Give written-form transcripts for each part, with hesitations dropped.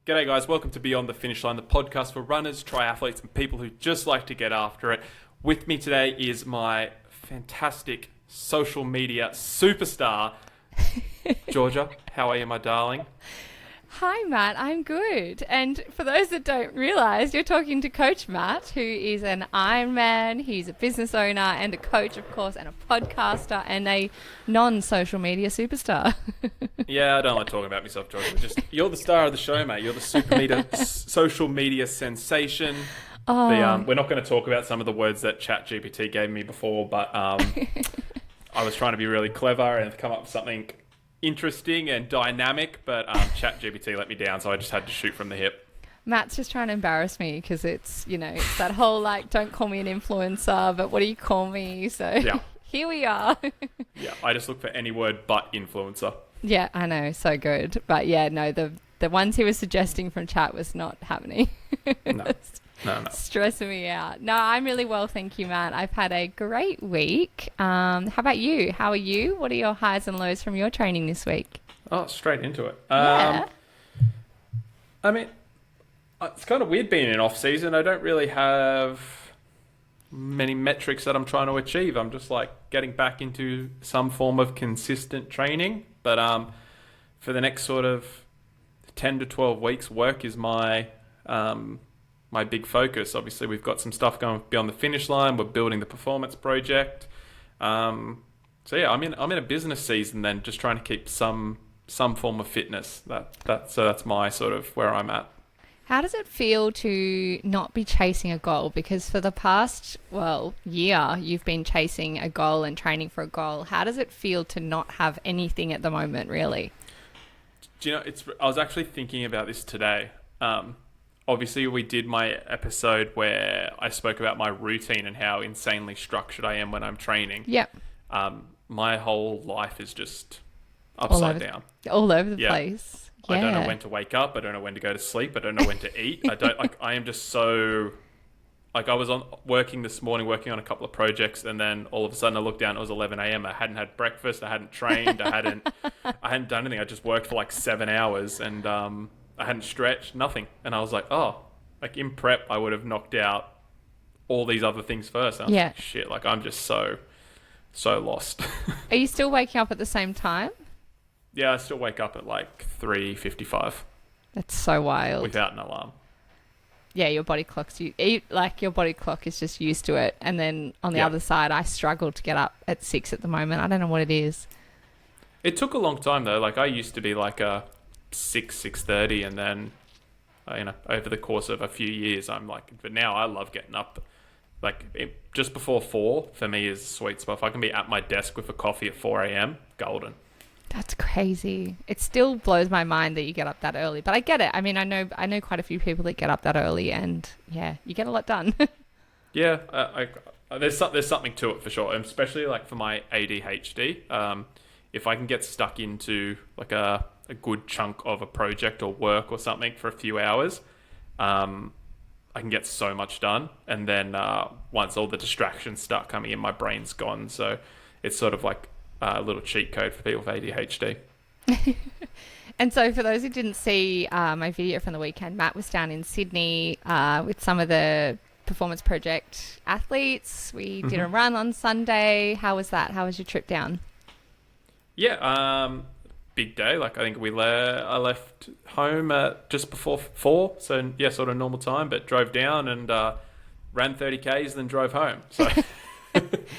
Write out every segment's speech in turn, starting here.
G'day guys, welcome to Beyond the Finish Line, the podcast for runners, triathletes and people who just like to get after it. With me today is my fantastic social media superstar, Georgia. How are you, my darling? Hi Matt, I'm good. And for those that don't realise, you're talking to Coach Matt, who is an Ironman. He's a business owner and a coach, of course, and a podcaster and a non-social media superstar. Yeah, I don't like talking about myself, Georgia. You're the star of the show, mate. You're the social media sensation. Oh. We're not going to talk about some of the words that ChatGPT gave me before, but I was trying to be really clever and come up with something interesting and dynamic, but ChatGPT let me down, so I just had to shoot from the hip. Matt's just trying to embarrass me because it's that whole don't call me an influencer, but what do you call me? So yeah. Here we are. Yeah, I just look for any word but influencer. Yeah, I know, so good. But yeah, no, the ones he was suggesting from chat was not happening. No. Stressing me out. No, I'm really well, thank you, Matt. I've had a great week. How about you? How are you? What are your highs and lows from your training this week? Oh, straight into it. Yeah. I mean, it's kind of weird being in off season. I don't really have many metrics that I'm trying to achieve. I'm just getting back into some form of consistent training. But for the next sort of 10 to 12 weeks, work is my big focus. Obviously, we've got some stuff going beyond the finish line. We're building the performance project. So yeah, I'm in a business season then, just trying to keep some form of fitness. That's my sort of where I'm at. How does it feel to not be chasing a goal? Because for the past, year, you've been chasing a goal and training for a goal. How does it feel to not have anything at the moment, really? Do you know, I was actually thinking about this today. Obviously, we did my episode where I spoke about my routine and how insanely structured I am when I'm training. Yep. My whole life is just upside down. All over the place. Yeah. I don't know when to wake up. I don't know when to go to sleep. I don't know when to eat. I am just so... I was working this morning, working on a couple of projects, and then all of a sudden I looked down, it was 11 a.m. I hadn't had breakfast. I hadn't trained. I hadn't done anything. I just worked for 7 hours and... I hadn't stretched, nothing. And I was in prep, I would have knocked out all these other things first. And I was like, shit, I'm just so lost. Are you still waking up at the same time? Yeah, I still wake up at 3:55. That's so wild. Without an alarm. Yeah, your body clock's your body clock is just used to it. And then on the other side, I struggle to get up at 6 at the moment. I don't know what it is. It took a long time though. I used to be a 6:30, and then over the course of a few years but now I love getting up just before 4 for me is a sweet spot. If I can be at my desk with a coffee at 4 a.m, golden. That's crazy. It still blows my mind that you get up that early, but I get it. I mean, I know quite a few people that get up that early, and yeah, you get a lot done. Yeah, there's something to it for sure, and especially for my ADHD. If I can get stuck into a good chunk of a project or work or something for a few hours, I can get so much done. And then once all the distractions start coming in, my brain's gone. So it's sort of a little cheat code for people with ADHD. And so for those who didn't see my video from the weekend, Matt was down in Sydney with some of the performance project athletes. We did a run on Sunday. How was that? How was your trip down? Yeah, big day. I think I left home just before 4, so yeah, sort of normal time, but drove down and ran 30 Ks, then drove home. So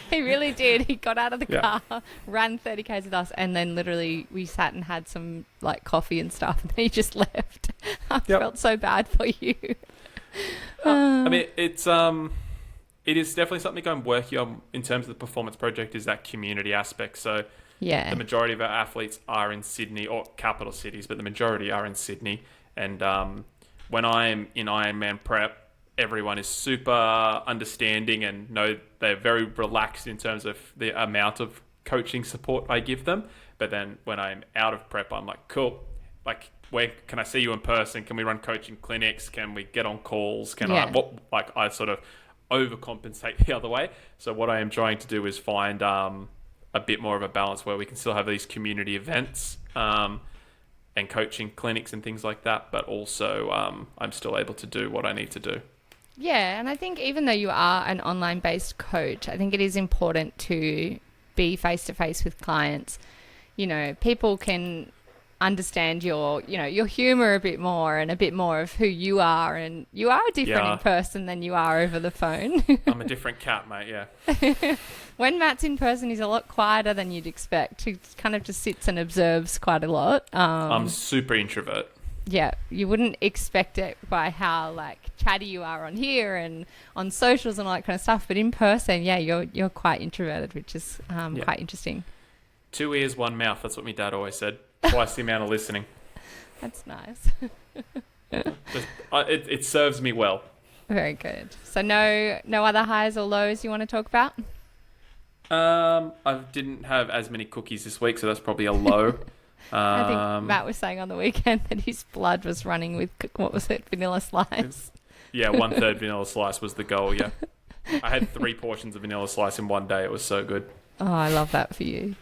he really did. He got out of the car, ran 30 Ks with us, and then literally we sat and had some coffee and stuff, and then he just left. I felt so bad for you. I mean, it is definitely something I'm working on in terms of the performance project, is that community aspect. So yeah, the majority of our athletes are in Sydney or capital cities, but the majority are in Sydney. And when I'm in Ironman prep, everyone is super understanding and they're very relaxed in terms of the amount of coaching support I give them. But then when I'm out of prep, I'm cool. Where can I see you in person? Can we run coaching clinics? Can we get on calls? I sort of overcompensate the other way. So what I am trying to do is find a bit more of a balance where we can still have these community events and coaching clinics and things like that, but also I'm still able to do what I need to do. Yeah, and I think even though you are an online-based coach, I think it is important to be face-to-face with clients. You know, people can understand your humor a bit more and a bit more of who you are, and you are different in person than you are over the phone. I'm a different cat, mate, yeah. When Matt's in person, he's a lot quieter than you'd expect. He kind of just sits and observes quite a lot. I'm super introvert. Yeah, you wouldn't expect it by how like chatty you are on here and on socials and all that kind of stuff. But in person, yeah, you're quite introverted, which is quite interesting. 2 ears, 1 mouth. That's what my dad always said. Twice the amount of listening. That's nice. It serves me well. Very good. So no other highs or lows you want to talk about? I didn't have as many cookies this week, so that's probably a low. I think Matt was saying on the weekend that his blood was running with, what was it, vanilla slice? Yeah, 1/3 vanilla slice was the goal, yeah. I had 3 portions of vanilla slice in one day. It was so good. Oh, I love that for you.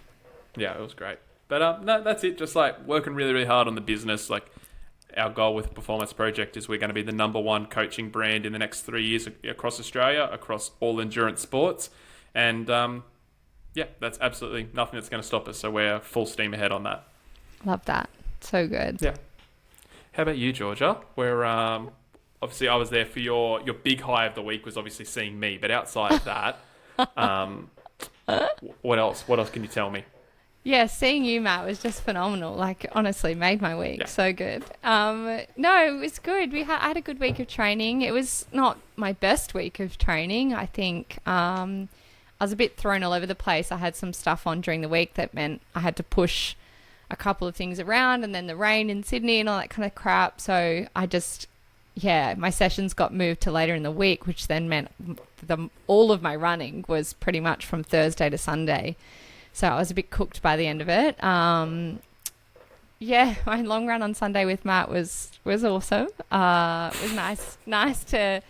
Yeah, it was great. But no, that's it. Just like working really, really hard on the business. Like our goal with the Performance Project is we're going to be the #1 coaching brand in the next 3 years across Australia, across all endurance sports. And yeah, that's absolutely nothing that's going to stop us. So we're full steam ahead on that. Love that. So good. Yeah. How about you, Georgia? Where obviously I was there for your big high of the week was obviously seeing me. But outside of that, what else? What else can you tell me? Yeah, seeing you, Matt, was just phenomenal. Like, honestly, made my week. Yeah. So good. No, it was good. I had a good week of training. It was not my best week of training. I think I was a bit thrown all over the place. I had some stuff on during the week that meant I had to push a couple of things around, and then the rain in Sydney and all that kind of crap. So I just, my sessions got moved to later in the week, which then meant all of my running was pretty much from Thursday to Sunday. So I was a bit cooked by the end of it. My long run on Sunday with Matt was awesome. It was nice to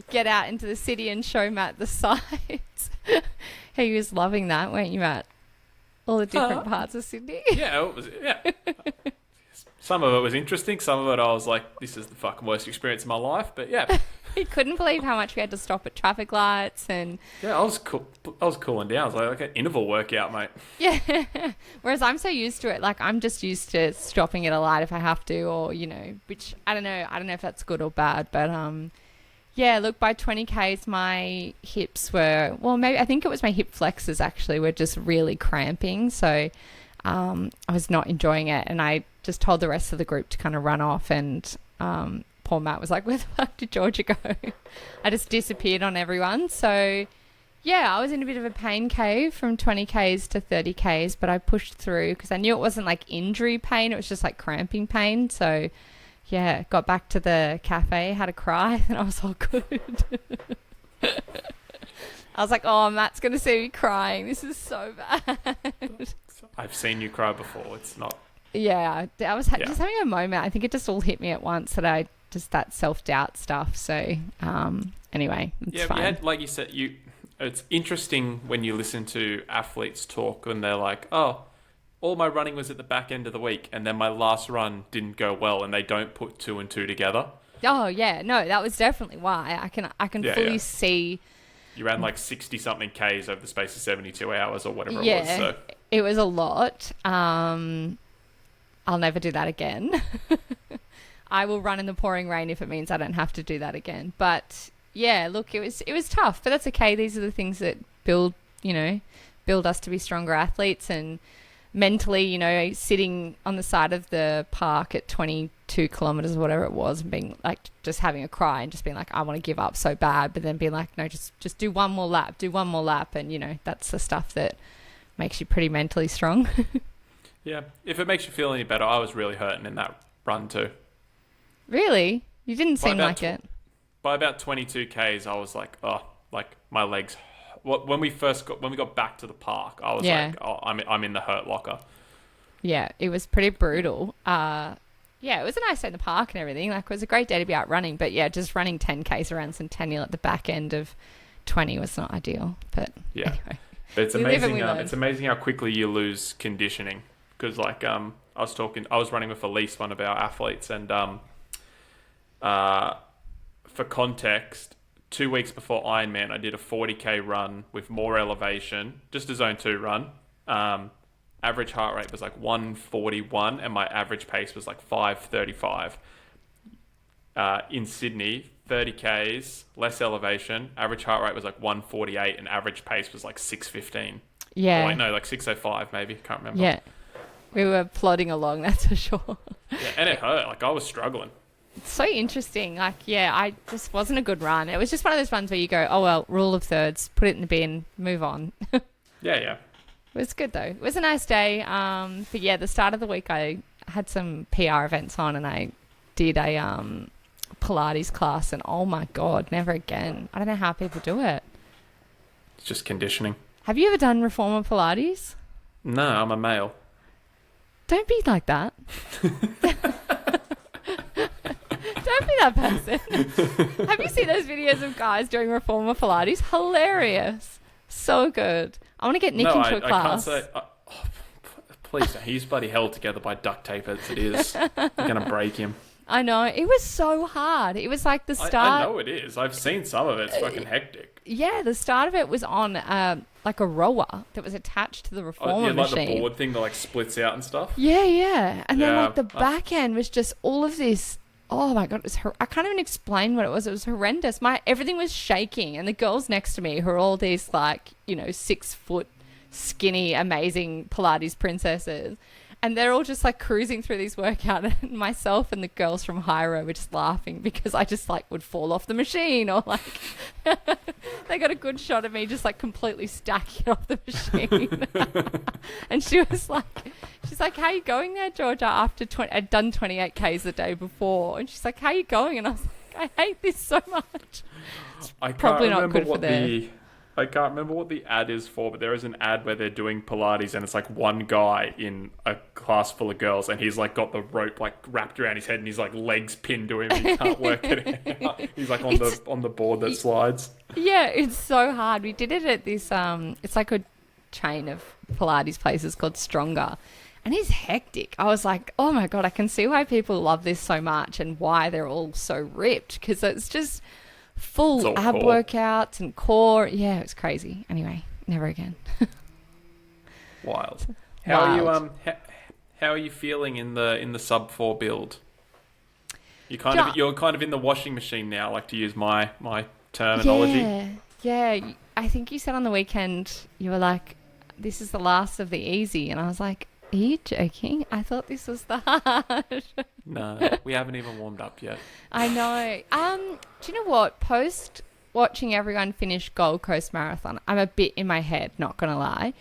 get out into the city and show Matt the sights. He was loving that, weren't you, Matt? All the different parts of Sydney. Yeah, it was. Yeah. Some of it was interesting. Some of it I was like, this is the fucking worst experience of my life. But yeah. He couldn't believe how much we had to stop at traffic lights and... Yeah, I was cooling down. I was like an interval workout, mate. Yeah. Whereas I'm so used to it. Like, I'm just used to stopping at a light if I have to, or, which I don't know. I don't know if that's good or bad, but look, by 20Ks, my hips were... Well, maybe I think it was my hip flexors, actually, were just really cramping. So I was not enjoying it. And I just told the rest of the group to kind of run off, and poor Matt was like, where the fuck did Georgia go? I just disappeared on everyone. So, I was in a bit of a pain cave from 20Ks to 30Ks, but I pushed through because I knew it wasn't like injury pain. It was just like cramping pain. So, got back to the cafe, had a cry, and I was all good. I was like, oh, Matt's going to see me crying. This is so bad. I've seen you cry before. It's not... Yeah, I was just having a moment. I think it just all hit me at once that self-doubt stuff. So, anyway, it's fine. Yeah, like you said, it's interesting when you listen to athletes talk and they're like, oh, all my running was at the back end of the week and then my last run didn't go well, and they don't put 2 and 2 together. Oh, yeah. No, that was definitely why. I can fully see... You ran like 60-something Ks over the space of 72 hours or whatever it was. So. It was a lot. I'll never do that again. I will run in the pouring rain if it means I don't have to do that again. But look, it was tough, but that's okay. These are the things that build us to be stronger athletes, and mentally, sitting on the side of the park at 22 kilometers or whatever it was and being like, just having a cry and just being like, I want to give up so bad, but then being like, no, just do one more lap. And, that's the stuff that makes you pretty mentally strong. Yeah. If it makes you feel any better, I was really hurting in that run too. Really? You didn't seem like it. By about 22 Ks, I was like, oh, like my legs. When we got back to the park, I was like, oh, I'm in the hurt locker. Yeah, it was pretty brutal. It was a nice day in the park and everything. Like, it was a great day to be out running. But just running 10 Ks around Centennial at the back end of 20 was not ideal. But anyway. But it's amazing. It's amazing how quickly you lose conditioning. Because I was running with Elise, one of our athletes, and for context, 2 weeks before Ironman, I did a 40k run with more elevation, just a zone 2 run. Average heart rate was like 141, and my average pace was like 535. In Sydney, 30k's, less elevation, average heart rate was like 148, and average pace was like 615. Yeah. Or like, no, like 605 maybe, can't remember. Yeah. We were plodding along, that's for sure. Yeah, and it hurt. Like, I was struggling. It's so interesting. Like, yeah, I just wasn't a good run. It was just one of those runs where you go, oh, well, rule of thirds, put it in the bin, move on. Yeah. It was good, though. It was a nice day. But, yeah, the start of the week, I had some PR events on, and I did a Pilates class, and oh, my God, never again. I don't know how people do it. It's just conditioning. Have you ever done Reformer Pilates? No, I'm a male. Don't be like that. Don't be that person. Have you seen those videos of guys doing Reformer Pilates? Hilarious. So good. I want to get Nick into a class. I can't say... please, he's bloody held together by duct tape as it is. I'm going to break him. I know. It was so hard. It was like the start... I know it is. I've seen some of it. It's fucking hectic. Yeah, the start of it was on like a rower that was attached to the reformer machine. Like the board thing that like splits out and stuff. Yeah. And then like the back end was just all of this... Oh my God, I can't even explain what it was. It was horrendous. Everything was shaking, and the girls next to me, who are all these 6 foot skinny, amazing Pilates princesses, and they're all just like cruising through these workouts, and myself and the girls from Hyro were just laughing because I just would fall off the machine, or they got a good shot of me just completely stacking off the machine. And she's like, how are you going there, Georgia? After I'd done 28Ks the day before, and she's like, how are you going? And I was like, I hate this so much. I probably not good for them. I can't remember what the ad is for, but there is an ad where they're doing Pilates, and it's like one guy in a class full of girls, and he's got the rope wrapped around his head, and his legs pinned to him, and he can't work it out. He's on the board that slides. Yeah, it's so hard. We did it at this it's like a chain of Pilates places called Stronger, and it's hectic. I was like, oh my God, I can see why people love this so much and why they're all so ripped, because it's just full ab workouts and core. Yeah, it's crazy. Anyway, never again. Wild. How are you feeling in the sub 4 build? You're kind of in the washing machine now, to use my terminology. Yeah. I think you said on the weekend you were like, this is the last of the easy, and I was like, are you joking? I thought this was the hard. No, we haven't even warmed up yet. I know. Do you know what? Post watching everyone finish Gold Coast Marathon, I'm a bit in my head, not going to lie,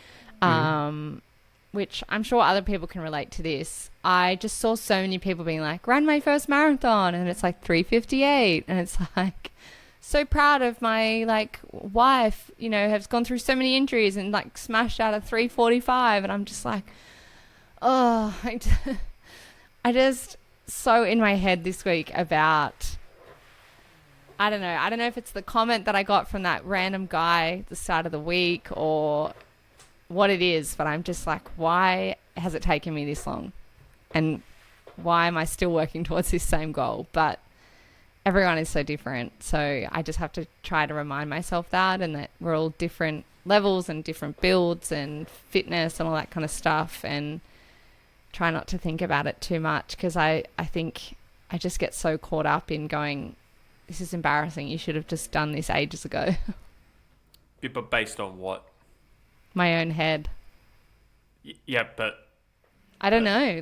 which I'm sure other people can relate to this. I just saw so many people being like, ran my first marathon, and it's 3:58, and it's so proud of my wife, has gone through so many injuries and smashed out a 3:45, and I'm just like, oh, I just so in my head this week about, I don't know if it's the comment that I got from that random guy at the start of the week or what it is, but I'm just like, why has it taken me this long? And why am I still working towards this same goal? But everyone is so different. So I just have to try to remind myself that, and that we're all different levels and different builds and fitness and all that kind of stuff, and try not to think about it too much, because I think I just get so caught up in going, this is embarrassing. You should have just done this ages ago. Yeah, but based on what? My own head. Yeah, but... I don't know.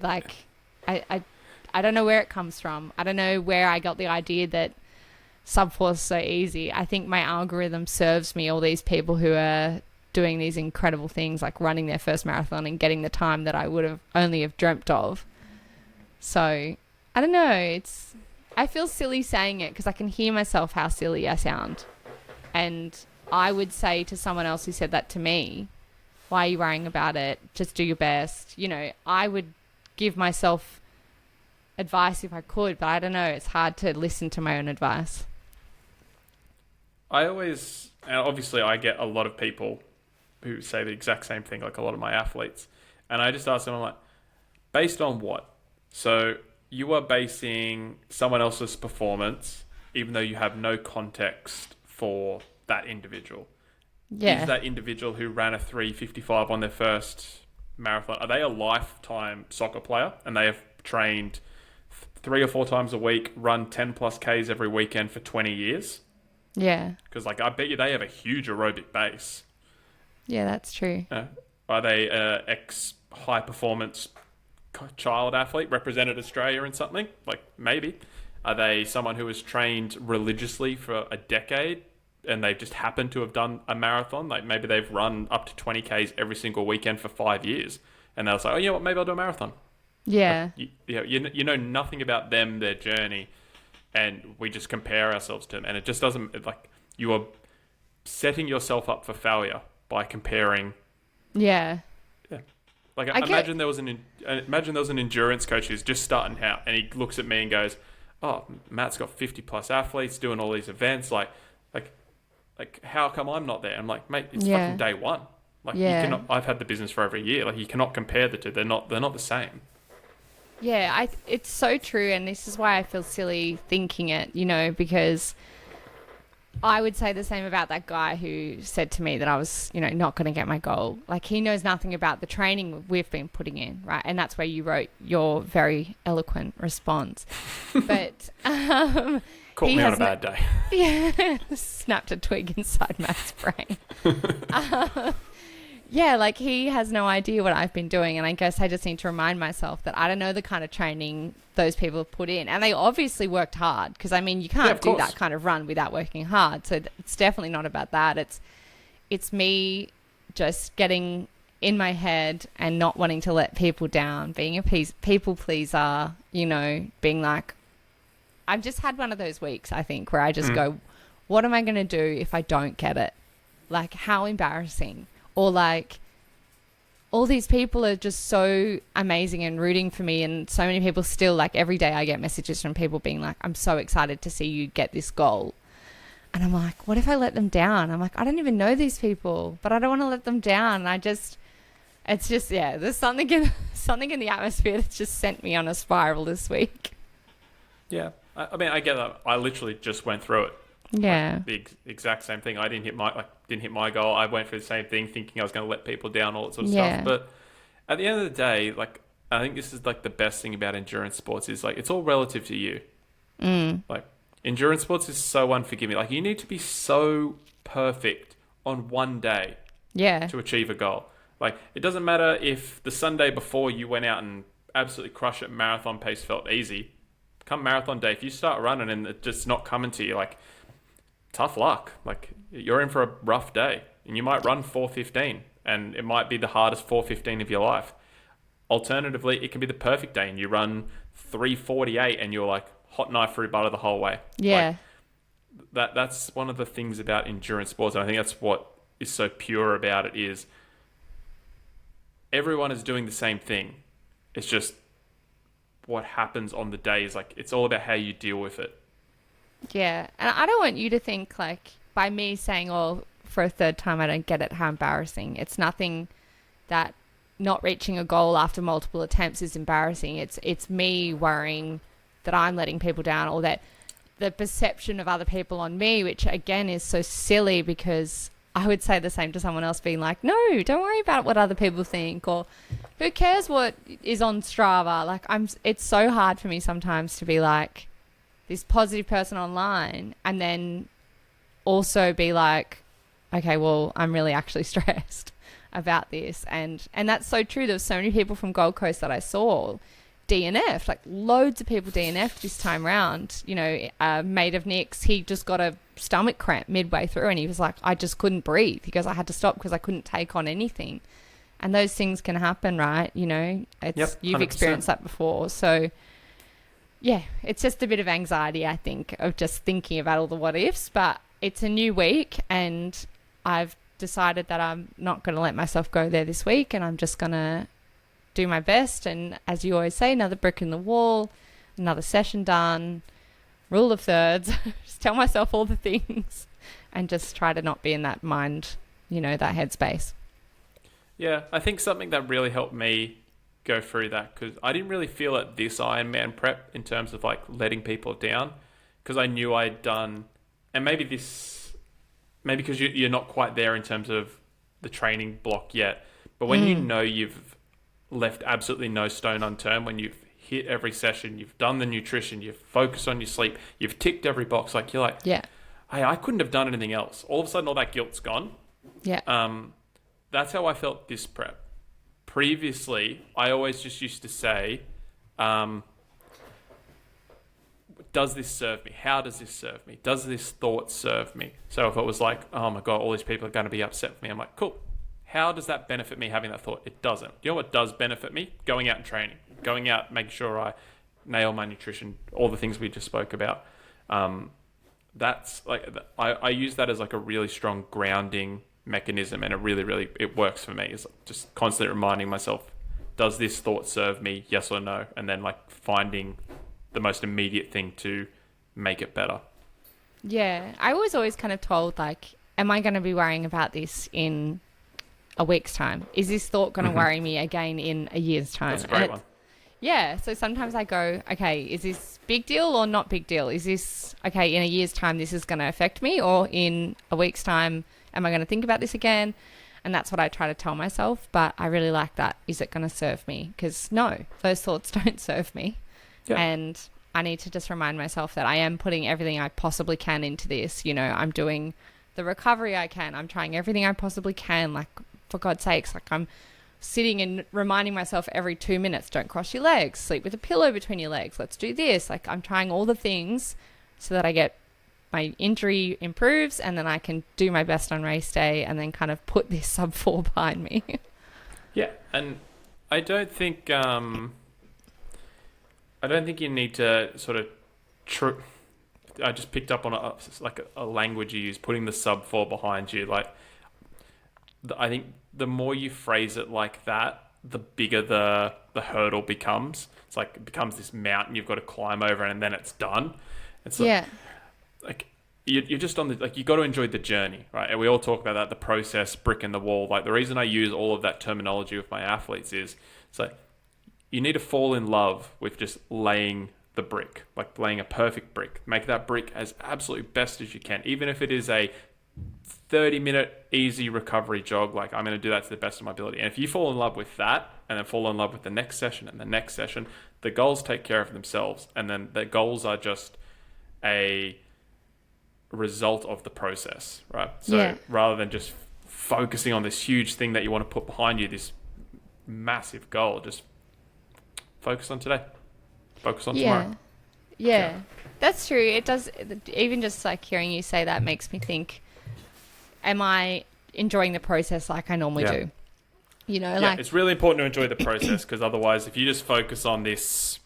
I don't know where it comes from. I don't know where I got the idea that sub 4 is so easy. I think my algorithm serves me all these people who are doing these incredible things, like running their first marathon and getting the time that I would have only have dreamt of. So I don't know. I feel silly saying it because I can hear myself how silly I sound. And I would say to someone else who said that to me, why are you worrying about it? Just do your best. I would give myself advice if I could, but I don't know. It's hard to listen to my own advice. Obviously I get a lot of people who say the exact same thing, like a lot of my athletes. And I just ask them, I'm like, Based on what? So you are basing someone else's performance, even though you have no context for that individual. Is Yeah. that individual who ran a 3:55 on their first marathon, are they a lifetime soccer player and they have trained 3 or 4 times a week, run 10 plus Ks every weekend for 20 years? Yeah. Because like I bet you they have a huge aerobic base. Yeah, that's true. Are they ex high performance child athlete, represented Australia in something? Like maybe. Are they someone who has trained religiously for a decade and they've just happened to have done a marathon? Like maybe they've run up to 20 Ks every single weekend for 5 years and they'll say, oh, you know what, maybe I'll do a marathon. Yeah. Like, you know nothing about them, their journey, and we just compare ourselves to them. And it just doesn't, like, you are setting yourself up for failure by comparing. Yeah. Yeah. Like, imagine there was an endurance coach who's just starting out, and he looks at me and goes, "Oh, Matt's got 50 plus athletes doing all these events. Like, how come I'm not there?" I'm like, "Mate, it's fucking day one. Like, you cannot. I've had the business for over a year. Like, you cannot compare the two. They're not the same." Yeah, it's so true, and this is why I feel silly thinking it, you know, because I would say the same about that guy who said to me that I was, you know, not going to get my goal. Like, he knows nothing about the training we've been putting in, right? And that's where you wrote your very eloquent response. But Caught me on a bad day. Yeah, snapped a twig inside Matt's brain. Yeah, like he has no idea what I've been doing, and I guess I just need to remind myself that I don't know the kind of training those people have put in, and they obviously worked hard, because I mean you can't do that kind of run without working hard. So it's definitely not about that. It's me just getting in my head and not wanting to let people down, being a people pleaser, you know, being like, I've just had one of those weeks, I think, where I just go, what am I going to do if I don't get it? Like, how embarrassing. Or like, all these people are just so amazing and rooting for me, and so many people still, like, every day I get messages from people being like, I'm so excited to see you get this goal. And I'm like, what if I let them down? I'm like, I don't even know these people, but I don't want to let them down. It's just, yeah, there's something in the atmosphere that's just sent me on a spiral this week. Yeah. I mean, I get that. I literally just went through it. Yeah. Like, the exact same thing. I didn't hit my goal. I went through the same thing, thinking I was going to let people down, all that sort of stuff. But at the end of the day, like, I think this is like the best thing about endurance sports is like it's all relative to you. Like, endurance sports is so unforgiving. Like, you need to be so perfect on one day to achieve a goal. Like, it doesn't matter if the Sunday before you went out and absolutely crushed it, marathon pace felt easy. Come marathon day, if you start running and it's just not coming to you, like, tough luck. Like, you're in for a rough day, and you might run 4:15, and it might be the hardest 4:15 of your life. Alternatively, it can be the perfect day, and you run 3:48, and you're like hot knife through butter the whole way. Yeah. Like, that's one of the things about endurance sports, and I think that's what is so pure about it is everyone is doing the same thing. It's just what happens on the day is like it's all about how you deal with it. Yeah, and I don't want you to think, like, by me saying, oh, for a third time I don't get it, how embarrassing. It's nothing that not reaching a goal after multiple attempts is embarrassing. It's me worrying that I'm letting people down, or that the perception of other people on me, which again is so silly, because I would say the same to someone else, being like, no, don't worry about what other people think, or who cares what is on Strava. Like, it's so hard for me sometimes to be like this positive person online and then also be like, okay, well, I'm really actually stressed about this. And that's so true. There was so many people from Gold Coast that I saw DNF, like loads of people DNF this time round. You know, a mate of Nick's, he just got a stomach cramp midway through, and he was like, I just couldn't breathe. He goes, I had to stop because I couldn't take on anything. And those things can happen, right? You know, you've experienced that before. So yeah, it's just a bit of anxiety, I think, of just thinking about all the what ifs. But it's a new week, and I've decided that I'm not going to let myself go there this week, and I'm just going to do my best. And as you always say, another brick in the wall, another session done, rule of thirds, just tell myself all the things and just try to not be in that mind, you know, that headspace. Yeah, I think something that really helped me go through that because I didn't really feel it this Ironman prep in terms of like letting people down because I knew I'd done, and maybe because you're not quite there in terms of the training block yet, but when you know you've left absolutely no stone unturned, when you've hit every session, you've done the nutrition, you've focused on your sleep, you've ticked every box, like you're like, Yeah. hey, I couldn't have done anything else. All of a sudden, all that guilt's gone. Yeah. That's how I felt this prep. Previously, I always just used to say, does this serve me? How does this serve me? Does this thought serve me? So if it was like, oh my God, all these people are going to be upset with me, I'm like, cool. How does that benefit me having that thought? It doesn't. You know what does benefit me? Going out and training. Going out, making sure I nail my nutrition, all the things we just spoke about. That's like, I use that as like a really strong grounding mechanism, and it works for me. It's just constantly reminding myself, does this thought serve me? Yes or no? And then like finding the most immediate thing to make it better. Yeah. I was always kind of told, like, am I going to be worrying about this in a week's time? Is this thought going to worry me again in a year's time? That's a great one. Yeah. So sometimes I go, okay, is this big deal or not big deal? Is this, okay, in a year's time, this is going to affect me, or in a week's time, am I going to think about this again? And that's what I try to tell myself. But I really like that. Is it going to serve me? Because no, those thoughts don't serve me. Yeah. And I need to just remind myself that I am putting everything I possibly can into this. You know, I'm doing the recovery I can. I'm trying everything I possibly can. Like, for God's sakes, like I'm sitting and reminding myself every 2 minutes, don't cross your legs, sleep with a pillow between your legs. Let's do this. Like, I'm trying all the things so that I get my injury improves, and then I can do my best on race day and then kind of put this sub 4 behind me. Yeah. And I don't think you need to sort of. I just picked up on a language you use, putting the sub 4 behind you. Like, I think the more you phrase it like that, the bigger the hurdle becomes. It's like it becomes this mountain you've got to climb over, and then it's done. It's like you're just on the, like, you got to enjoy the journey, right? And we all talk about that, the process, brick in the wall. Like, the reason I use all of that terminology with my athletes is it's like you need to fall in love with just laying the brick, like laying a perfect brick. Make that brick as absolutely best as you can, even if it is a 30-minute easy recovery jog. Like, I'm going to do that to the best of my ability. And if you fall in love with that, and then fall in love with the next session and the next session, the goals take care of themselves. And then the goals are just a result of the process, right? So rather than just focusing on this huge thing that you want to put behind you, this massive goal, just focus on today. Focus on tomorrow. Yeah, that's true. It does. Even just like hearing you say that makes me think, am I enjoying the process like I normally do? You know, like, it's really important to enjoy the process, because otherwise, if you just focus on this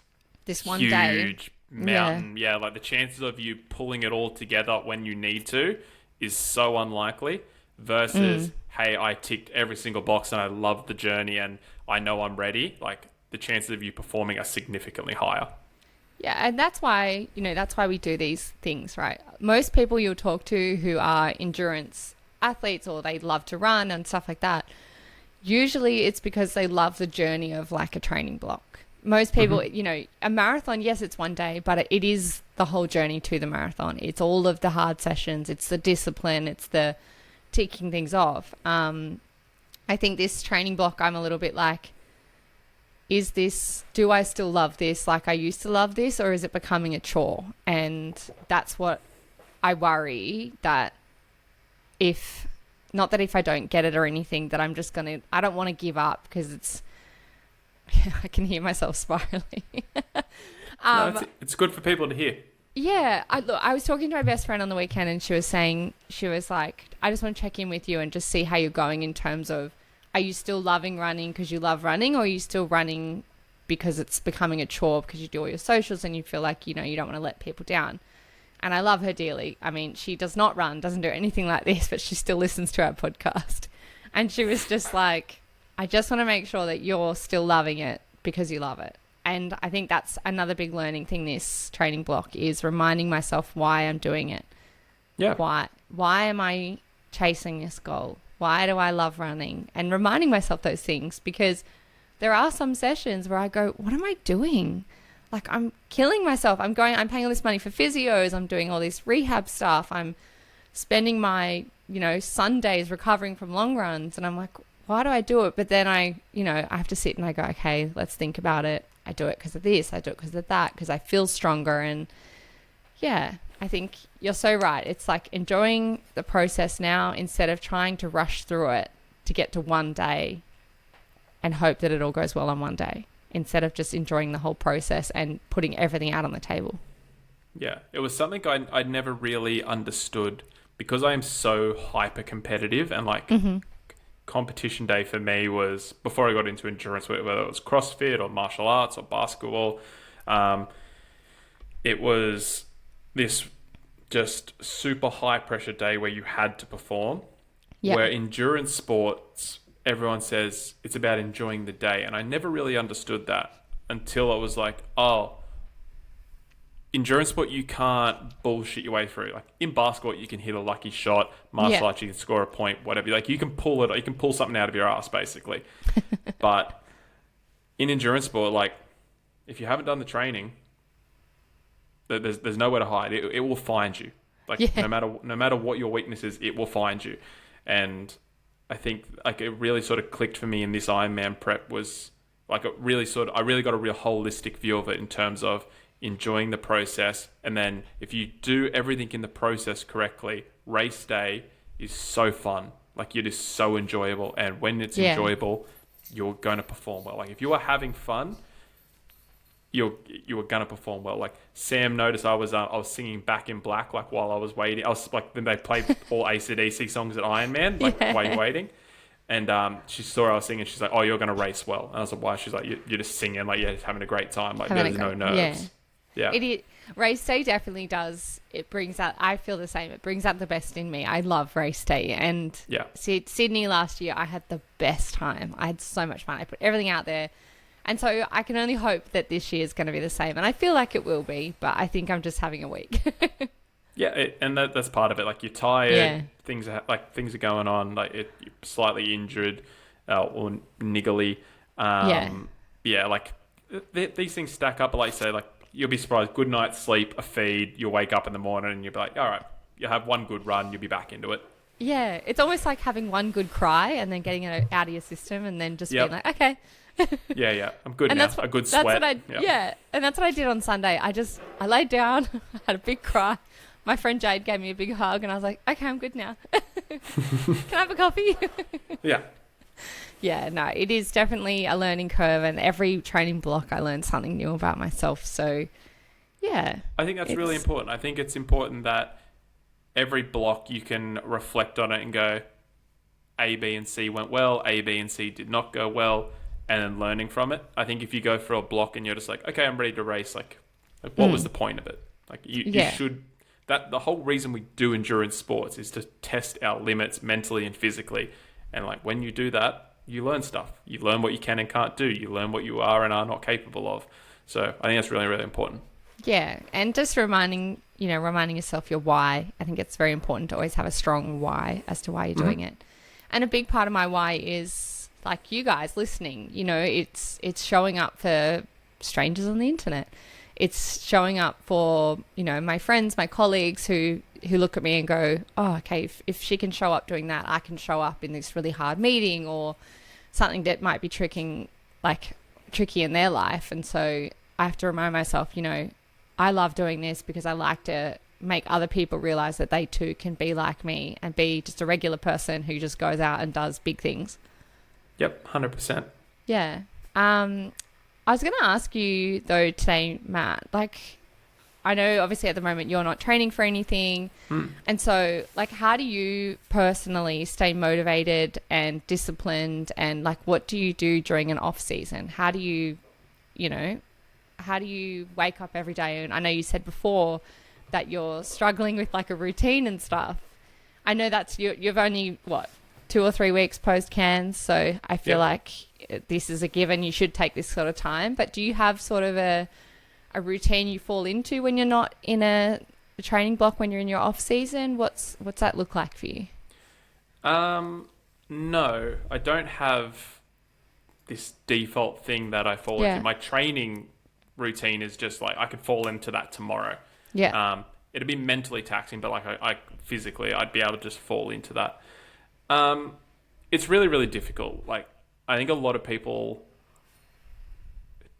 one huge day mountain, like the chances of you pulling it all together when you need to is so unlikely, versus, hey, I ticked every single box and I love the journey and I know I'm ready. Like, the chances of you performing are significantly higher. Yeah, and that's why we do these things, right? Most people you'll talk to who are endurance athletes, or they love to run and stuff like that, usually it's because they love the journey of like a training block. Most people, you know, a marathon, yes, it's one day, but it is the whole journey to the marathon. It's all of the hard sessions. It's the discipline. It's the ticking things off. I think this training block, I'm a little bit like, do I still love this like I used to love this, or is it becoming a chore? And that's what I worry, that if I don't get it or anything, that I'm just I don't want to give up, because I can hear myself spiraling. No, it's good for people to hear. Yeah. I was talking to my best friend on the weekend, and she was like, I just want to check in with you and just see how you're going in terms of, are you still loving running because you love running, or are you still running because it's becoming a chore because you do all your socials and you feel like, you know, you don't want to let people down? And I love her dearly. I mean, she does not run, doesn't do anything like this, but she still listens to our podcast. And she was just like, I just want to make sure that you're still loving it because you love it. And I think that's another big learning thing, this training block, is reminding myself why I'm doing it. Yeah. Why am I chasing this goal? Why do I love running? And reminding myself those things, because there are some sessions where I go, what am I doing? Like, I'm killing myself. I'm paying all this money for physios. I'm doing all this rehab stuff. I'm spending my, Sundays recovering from long runs. And I'm like, why do I do it? But then I have to sit and I go, okay, let's think about it. I do it because of this. I do it because of that, because I feel stronger. And yeah, I think you're so right. It's like enjoying the process now instead of trying to rush through it to get to one day and hope that it all goes well on one day, instead of just enjoying the whole process and putting everything out on the table. Yeah, it was something I'd never really understood, because I am so hyper competitive, and like competition day for me was, before I got into endurance, whether it was CrossFit or martial arts or basketball, it was this just super high pressure day where you had to perform. Yep. Where endurance sports, everyone says it's about enjoying the day. And I never really understood that until I was like, oh, endurance sport, you can't bullshit your way through. Like in basketball, you can hit a lucky shot. Martial arts, you can score a point, whatever. Like you can pull something out of your ass, basically. But in endurance sport, like if you haven't done the training, there's nowhere to hide. It will find you. Like no matter what your weakness is, it will find you. And I think like it really sort of clicked for me in this Ironman prep was like I really got a real holistic view of it in terms of enjoying the process. And then if you do everything in the process correctly, race day is so fun. Like it is so enjoyable. And when it's enjoyable, you're going to perform well. Like if you are having fun, you were gonna perform well. Like Sam noticed I was singing Back in Black like while I was waiting. I was like, then they played all AC/DC songs at Ironman like while you're waiting, and she saw I was singing. She's like, "Oh, you're gonna race well." And I was like, "Why?" She's like, "You're just singing like just having a great time. Like there's no nerves." Yeah. Race day definitely does. It brings out. I feel the same. It brings out the best in me. I love race day, and Sydney last year I had the best time. I had so much fun. I put everything out there. And so I can only hope that this year is going to be the same. And I feel like it will be, but I think I'm just having a week. And that's part of it. Like you're tired, things are going on, like you're slightly injured or niggly. Like these things stack up. But like you say, like you'll be surprised. Good night's sleep, a feed, you'll wake up in the morning and you'll be like, all right, you have one good run, you'll be back into it. Yeah, it's almost like having one good cry and then getting it out of your system and then just being like, okay. I'm good and now. A good sweat. And that's what I did on Sunday. I laid down, I had a big cry. My friend Jade gave me a big hug and I was like, okay, I'm good now. Can I have a coffee? No, it is definitely a learning curve, and every training block I learned something new about myself. So I think that's really important. I think it's important that every block you can reflect on it and go, A, B, and C went well, A, B, and C did not go well, and then learning from it. I think if you go for a block and you're just like, okay, I'm ready to race, like what was the point of it? Like you should, that the whole reason we do endurance sports is to test our limits mentally and physically. And like when you do that, you learn stuff. You learn what you can and can't do. You learn what you are and are not capable of. So I think that's really, really important. Yeah, and just reminding yourself your why. I think it's very important to always have a strong why as to why you're doing it. And a big part of my why is like you guys listening. It's showing up for strangers on the internet. It's showing up for, my friends, my colleagues who look at me and go, oh, okay, if she can show up doing that, I can show up in this really hard meeting or something that might be tricky in their life. And so I have to remind myself, I love doing this because I like to make other people realize that they too can be like me and be just a regular person who just goes out and does big things. Yep, 100%. Yeah. I was going to ask you though today, Matt, like I know obviously at the moment you're not training for anything. And so like how do you personally stay motivated and disciplined, and like what do you do during an off season? How do you wake up every day? And I know you said before that you're struggling with like a routine and stuff. I know that's you've only 2 or 3 weeks post cans, so I feel like this is a given. You should take this sort of time. But do you have sort of a routine you fall into when you're not in a training block, when you're in your off season? What's that look like for you? No, I don't have this default thing that I fall Yeah. into. My training routine is just like I could fall into that tomorrow. Yeah. It'd be mentally taxing, but like I physically, I'd be able to just fall into that. It's really, really difficult. Like, I think a lot of people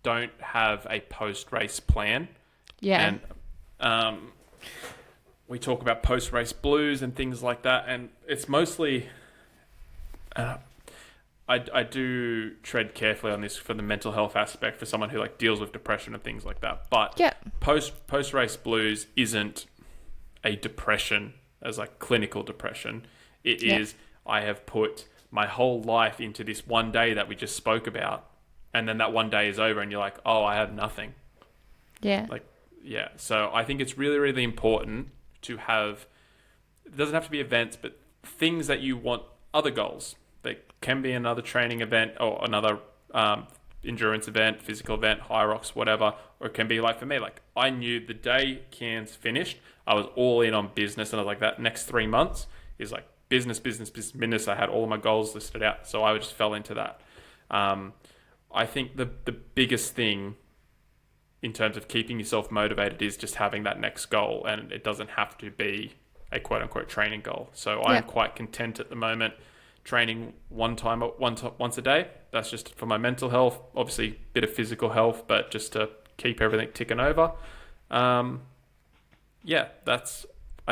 don't have a post-race plan. Yeah. And we talk about post-race blues and things like that. And it's mostly, I do tread carefully on this for the mental health aspect for someone who like deals with depression and things like that. But Yeah. post-race blues isn't a depression as like clinical depression. It is, I have put my whole life into this one day that we just spoke about, and then that one day is over and you're like, oh, I have nothing. Yeah. Like, yeah. So I think it's really, really important to have, it doesn't have to be events, but things that you want, other goals. They can be another training event or another endurance event, physical event, high rocks, whatever. Or it can be like, for me, like I knew the day Cairns finished, I was all in on business, and I was like, that next 3 months is like business, business, business, business. I had all of my goals listed out, so I just fell into that. I think the biggest thing in terms of keeping yourself motivated is just having that next goal, and it doesn't have to be a quote unquote training goal. So I'm quite content at the moment training once a day. That's just for my mental health, obviously a bit of physical health, but just to keep everything ticking over. I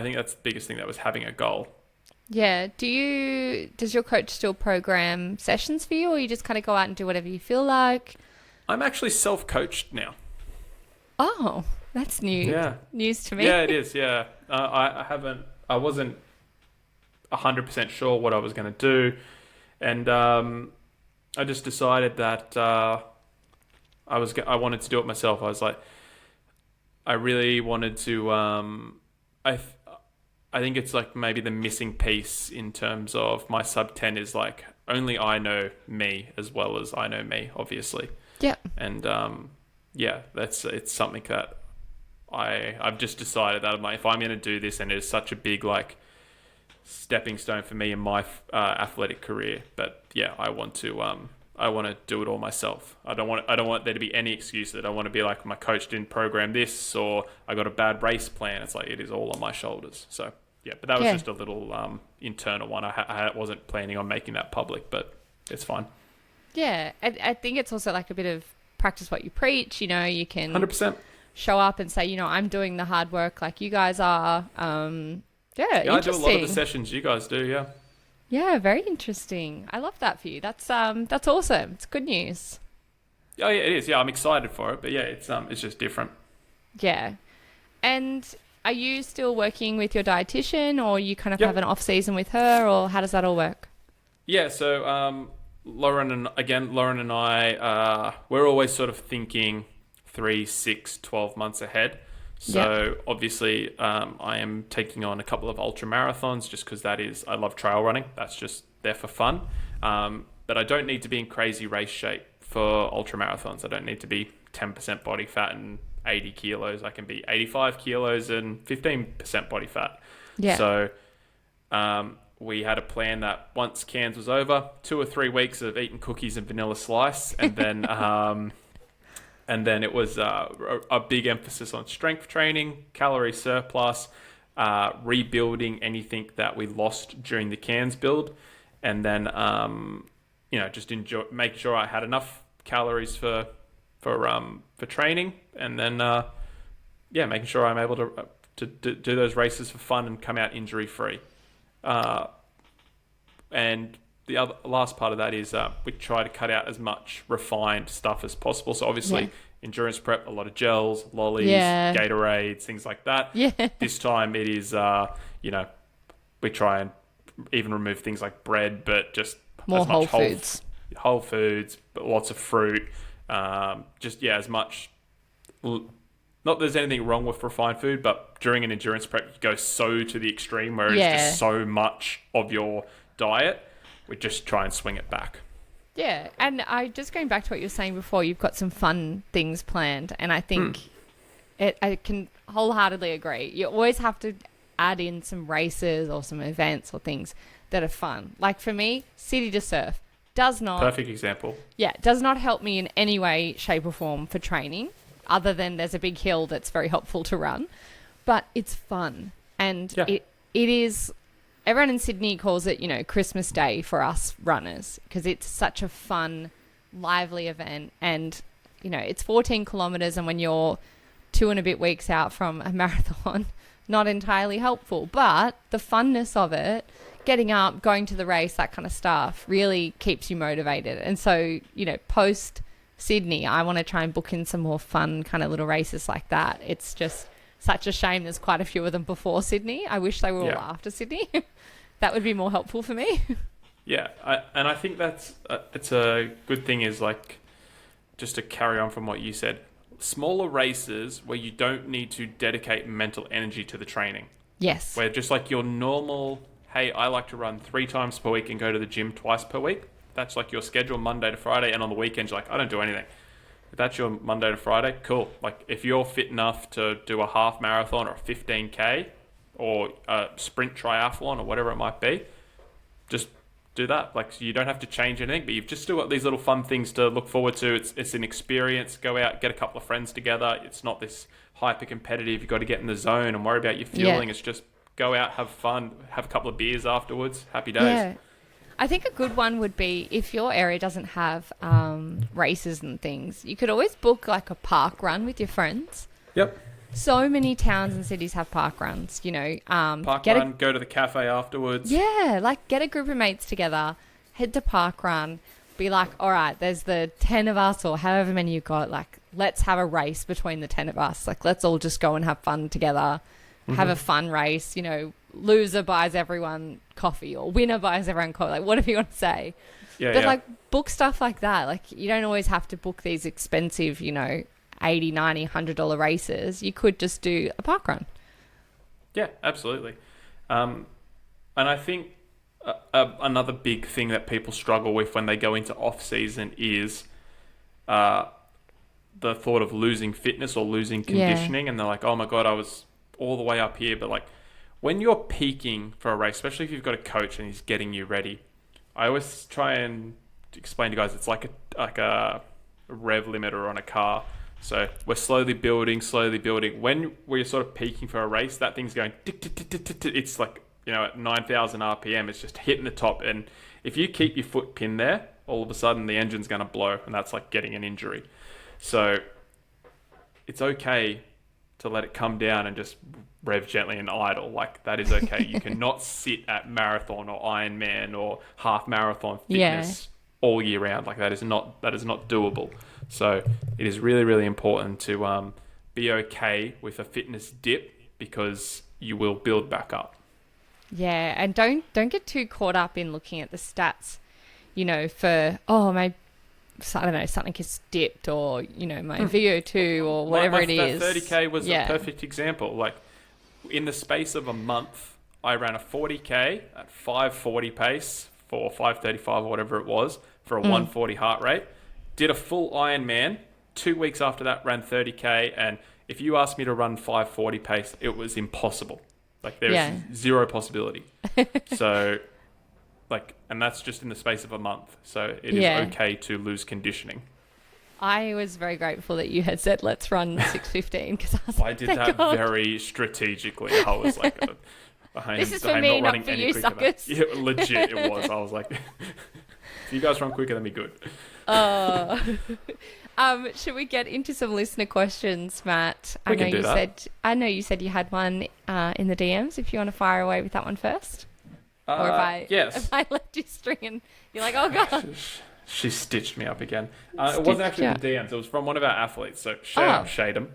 think that's the biggest thing, that was having a goal. Yeah. Does your coach still program sessions for you, or you just kind of go out and do whatever you feel like? I'm actually self-coached now. Oh, that's new. Yeah. News to me. Yeah, it is. Yeah. I wasn't 100% sure what I was going to do. And I just decided that I wanted to do it myself. I was like, I really wanted to, I think it's like maybe the missing piece in terms of my sub 10 is like only I know me as well as I know me, obviously. Yeah. And it's something that I've just decided that I'm like, if I'm going to do this, and it's such a big like stepping stone for me in my athletic career, but yeah, I want to do it all myself. I don't want there to be any excuse. That I want to be like, my coach didn't program this, or I got a bad race plan. It's like, it is all on my shoulders. So yeah, but that was just a little internal one. I wasn't planning on making that public, but it's fine. Yeah, I think it's also like a bit of practice what you preach. You know, you can 100%. show up and say, you know, I'm doing the hard work like you guys are. Yeah, I do a lot of the sessions you guys do. Yeah. Yeah, very interesting. I love that for you. That's awesome. It's good news. Oh yeah, it is. Yeah, I'm excited for it, but yeah, it's just different. Yeah. And are you still working with your dietitian, or you kind of have an off season with her, or how does that all work? Yeah, so Lauren and I, we're always sort of thinking 3, 6, 12 months ahead. So obviously, I am taking on a couple of ultra marathons just because I love trail running. That's just there for fun. But I don't need to be in crazy race shape for ultra marathons. I don't need to be 10% body fat and 80 kilos. I can be 85 kilos and 15% body fat. Yeah. So we had a plan that once Cairns was over, 2 or 3 weeks of eating cookies and vanilla slice, and then and then it was a big emphasis on strength training, calorie surplus, rebuilding anything that we lost during the Cairns build, and then just make sure I had enough calories for training, and then making sure I'm able to do those races for fun and come out injury free. And the last part of that is we try to cut out as much refined stuff as possible. So obviously, endurance prep, a lot of gels, lollies, Gatorades, things like that. Yeah. This time it is, we try and even remove things like bread, but just more whole foods. Whole foods, but lots of fruit. As much. Not that there's anything wrong with refined food, but during an endurance prep, you go so to the extreme where it's just so much of your diet. We just try and swing it back. Yeah, and just going back to what you were saying before, you've got some fun things planned, and I think I can wholeheartedly agree. You always have to add in some races or some events or things that are fun. Like for me, City to Surf, does not... Perfect example. Yeah, does not help me in any way, shape or form for training, other than there's a big hill that's very helpful to run. But it's fun. And it is... Everyone in Sydney calls it, Christmas Day for us runners, because it's such a fun, lively event. And, it's 14 kilometres, and when you're 2 and a bit weeks out from a marathon, not entirely helpful. But the funness of it, getting up, going to the race, that kind of stuff, really keeps you motivated. And so, post Sydney, I want to try and book in some more fun kind of little races like that. It's just such a shame there's quite a few of them before Sydney. I wish they were all after Sydney. That would be more helpful for me. Yeah, I think that's it's a good thing is like, just to carry on from what you said, smaller races where you don't need to dedicate mental energy to the training. Yes. Where just like your normal, hey, I like to run 3 times per week and go to the gym twice per week. That's like your schedule Monday to Friday, and on the weekends you're like, I don't do anything. If that's your Monday to Friday, cool. Like if you're fit enough to do a half marathon or a 15K or a sprint triathlon or whatever it might be, just do that. Like, so you don't have to change anything, but you've just still got these little fun things to look forward to. It's an experience. Go out, get a couple of friends together. It's not this hyper competitive. You've got to get in the zone and worry about your fueling. It's just go out, have fun, have a couple of beers afterwards. Happy days. Yeah. I think a good one would be, if your area doesn't have races and things, you could always book like a park run with your friends. Yep. So many towns and cities have park runs, Park run, go to the cafe afterwards. Yeah, like get a group of mates together, head to park run, be like, all right, there's the 10 of us or however many you've got, like, let's have a race between the 10 of us. Like, let's all just go and have fun together, have a fun race, loser buys everyone coffee or winner buys everyone coffee, like whatever you want to say. Yeah, but like book stuff like that. Like you don't always have to book these expensive, $80, $90, $100 races. You could just do a park run. Yeah, absolutely. And I think another big thing that people struggle with when they go into off season is the thought of losing fitness or losing conditioning. And they're like, oh my God, I was all the way up here. But like, when you're peaking for a race, especially if you've got a coach and he's getting you ready, I always try and explain to guys it's like a rev limiter on a car. So we're slowly building. When we're sort of peaking for a race, that thing's going tick, tick, tick, tick, tick, tick. It's like, at 9,000 RPM, it's just hitting the top. And if you keep your foot pinned there, all of a sudden the engine's going to blow, and that's like getting an injury. So it's okay to let it come down and just rev gently and idle. Like that is okay. You cannot sit at marathon or Ironman or half marathon fitness all year round. Like that is not doable. So it is really, really important to be okay with a fitness dip, because you will build back up. Yeah, and don't get too caught up in looking at the stats, for my I don't know, something is dipped, or my VO2 or whatever it is. That 30k was a perfect example. Like in the space of a month, I ran a 40k at 540 pace for 535 or whatever it was for a 140 heart rate. Did a full Ironman. 2 weeks after that, ran 30k, and if you asked me to run 540 pace, it was impossible. Like there was zero possibility. So, like, and that's just in the space of a month. So it is okay to lose conditioning. I was very grateful that you had said, let's run 6:15, because I did that very strategically. I was like, this is for me, not for you, suckers. Yeah, legit, it was. I was like, if you guys run quicker than me, good. Should we get into some listener questions, Matt? We can do that. I know you said you had one in the DMs. If you want to fire away with that one first, or if I left you stringing, you're like, oh god. She stitched me up again. It wasn't actually in the DMs. It was from one of our athletes. So shout out Shaden.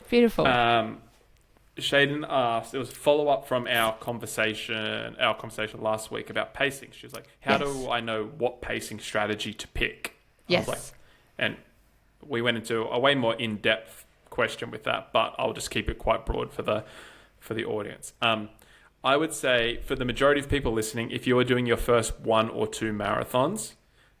Beautiful. Shaden asked, it was a follow-up from our conversation last week about pacing. She was like, how do I know what pacing strategy to pick? Yes. I was like, and we went into a way more in-depth question with that, but I'll just keep it quite broad for the audience. I would say for the majority of people listening, if you are doing your first 1 or 2 marathons,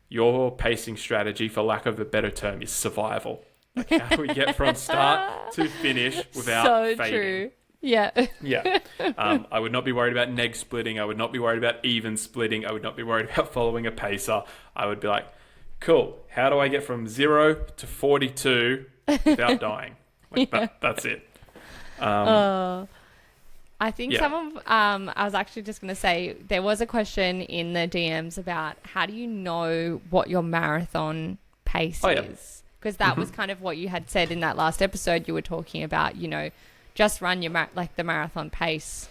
your pacing strategy, for lack of a better term, is survival. Like, how do we get from start to finish without fading? So true. Yeah. Yeah. I would not be worried about neg splitting. I would not be worried about even splitting. I would not be worried about following a pacer. I would be like, cool, how do I get from 0 to 42 without dying? Like that's it. I think Yeah. I was actually just going to say, there was a question in the DMs about how do you know what your marathon pace is? Because that was kind of what you had said in that last episode. You were talking about, just run your the marathon pace,